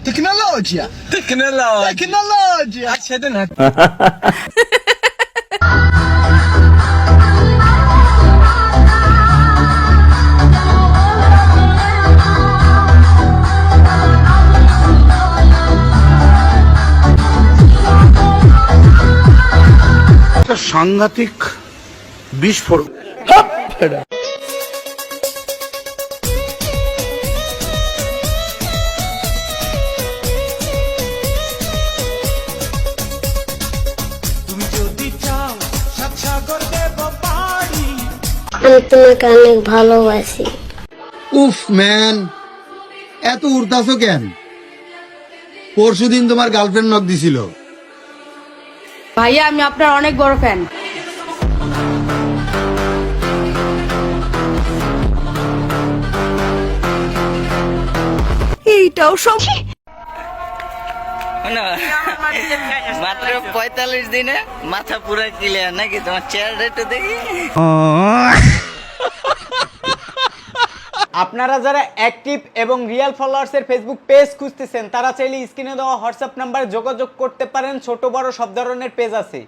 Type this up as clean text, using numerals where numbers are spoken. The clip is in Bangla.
Tecnologia. Accede un attimo. সাংঘাতিক বিস্ফোরক। আমি তোমাকে অনেক ভালোবাসি। উফ ম্যান, এত উড়তাছো কেন? পরশুদিন তোমার গার্লফ্রেন্ড নক দিছিল। ভাইয়া আমি আপনার অনেক বড় ফ্যান। এইটাও সব মাত্র 45 দিনে মাথা পুরো ক্লিয়ার নাকি? তোমার চেহারা একটু দেখি। আপনারা যারা অ্যাক্টিভ এবং রিয়েল ফলোয়ার্সের ফেসবুক পেজ খুঁজতেছেন তারা চাইলে স্ক্রিনে দেওয়া হোয়াটসঅ্যাপ নাম্বারে যোগাযোগ করতে পারেন। ছোট বড় সব ধরনের পেজ আছে।